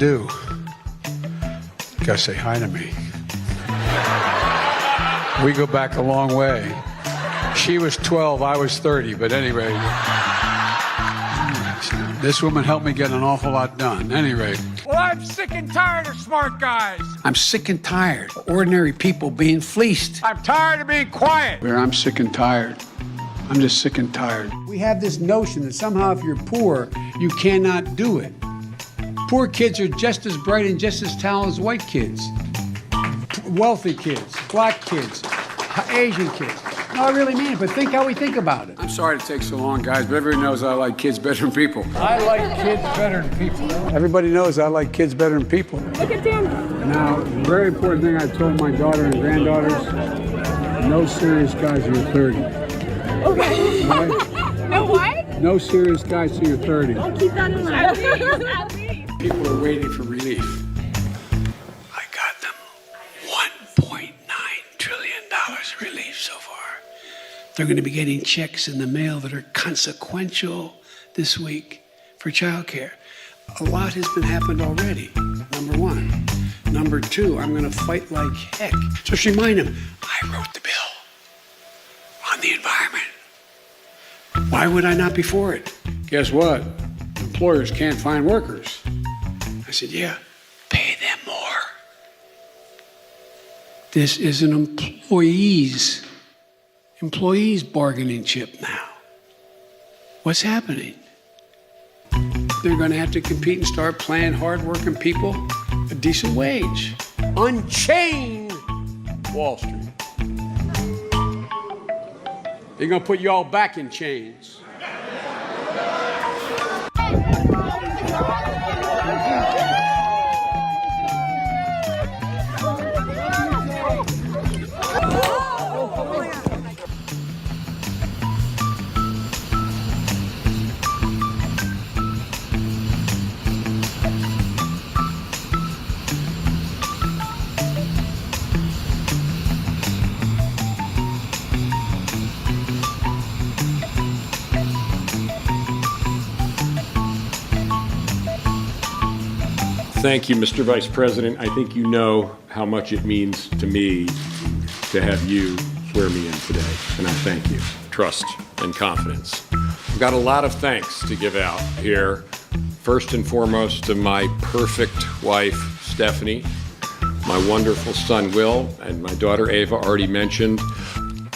Do. You gotta say hi to me. We go back a long way. She was 12, I was 30, but anyway. This woman helped me get an awful lot done. Anyway. Well, I'm sick and tired of smart guys. I'm sick and tired of ordinary people being fleeced. I'm tired of being quiet. I'm sick and tired. I'm just sick and tired. We have this notion that somehow if you're poor, you cannot do it. Poor kids are just as bright and just as talented as white kids. Wealthy kids, black kids, Asian kids. No, I really mean it, but think how we think about it. I'm sorry to take so long, guys, but everybody knows I like kids better than people. I like kids better than people. Everybody knows I like kids better than people. Look at Dan. Now, the very important thing I told my daughter and granddaughters, no serious guys till you're 30. Okay. Right? No what? No serious guys till you're 30. I'll keep that in mind. At least. People are waiting for relief. I got them $1.9 trillion relief so far. They're going to be getting checks in the mail that are consequential this week for childcare. A lot has been happened already, number one. Number two, I'm going to fight like heck. Just remind them, I wrote the bill on the environment. Why would I not be for it? Guess what? Employers can't find workers. I said, yeah, pay them more. This is an employees bargaining chip now. What's happening? They're going to have to compete and start paying hardworking people a decent wage. Unchain Wall Street. They're going to put you all back in chains. Thank you, Mr. Vice President. I think you know how much it means to me to have you swear me in today, and I thank you. Trust and confidence. I've got a lot of thanks to give out here. First and foremost to my perfect wife, Stephanie, my wonderful son, Will, and my daughter, Ava, already mentioned.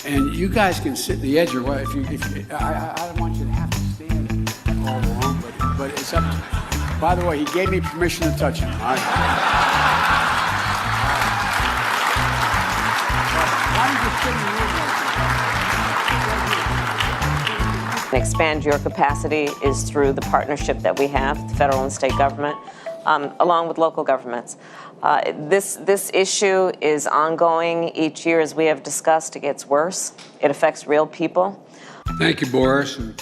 And you guys can sit in the edge or what, if you I don't want you to have to stand all along, but it's up to you. By the way, he gave me permission to touch him. All right? Why don't you sit in the room like this? Expand your capacity is through the partnership that we have, the federal and state government, along with local governments. This issue is ongoing each year, as we have discussed. It gets worse. It affects real people. Thank you, Boris. And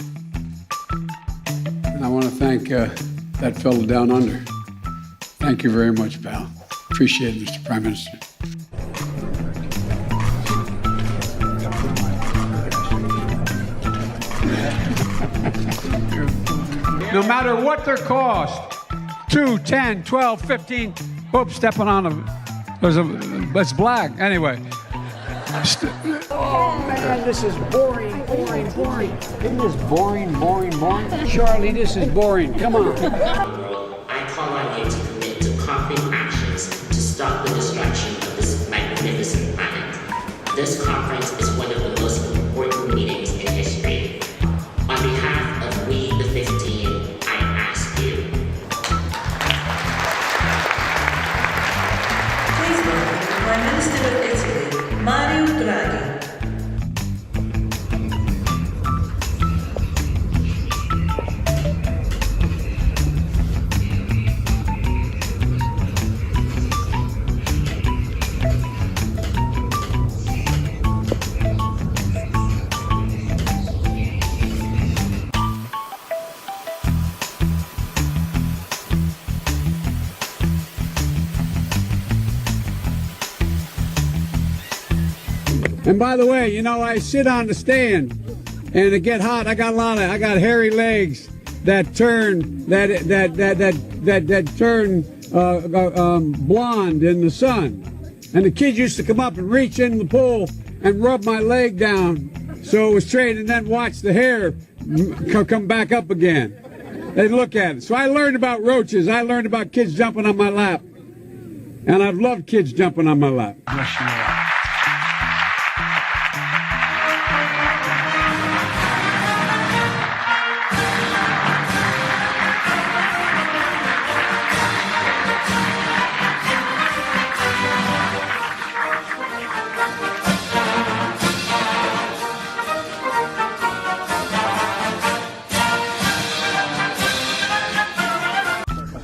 I want to thank that fellow down under. Thank you very much, pal. Appreciate it, Mr. Prime Minister. No matter what their cost, 2, 10, 12, 15, oops, stepping on that's black. Anyway. Oh man, this is boring. Isn't this boring? Charlie, this is boring. Come on. I call on you to commit to concrete actions to stop the destruction of this magnificent planet. This conference is one of the most important meetings in history. On behalf of We the 15, I ask you. Please welcome the Prime Minister of Italy, Mario Draghi. And by the way, you know, I sit on the stand and it get hot. I got hairy legs that turn blonde in the sun. And the kids used to come up and reach in the pool and rub my leg down so it was straight, and then watch the hair come back up again. They'd look at it. So I learned about roaches. I learned about kids jumping on my lap. And I've loved kids jumping on my lap.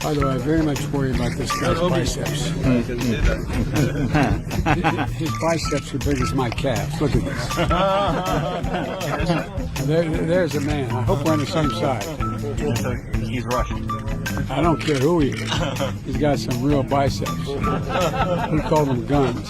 By the way, I very much worry about this guy's biceps. His biceps are big as my calves. Look at this. There's a man. I hope we're on the same side. He's Russian. I don't care who he is. He's got some real biceps. We call them guns.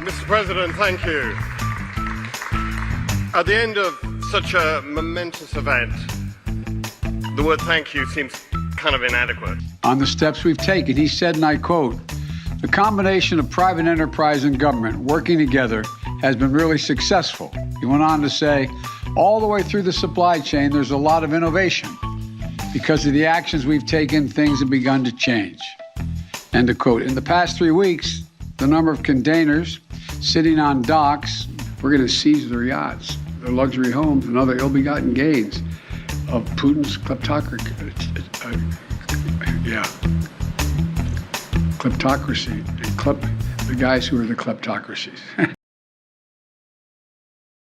Mr. President, thank you. At the end of such a momentous event, the word thank you seems kind of inadequate. On the steps we've taken, he said, and I quote, "The combination of private enterprise and government working together has been really successful." He went on to say, all the way through the supply chain, there's a lot of innovation. Because of the actions we've taken, things have begun to change. End of quote. In the past 3 weeks, the number of containers sitting on docks, we're going to seize their yachts, their luxury homes, and other ill-begotten gains of Putin's kleptocracy. Kleptocracy. The guys who are the kleptocracies.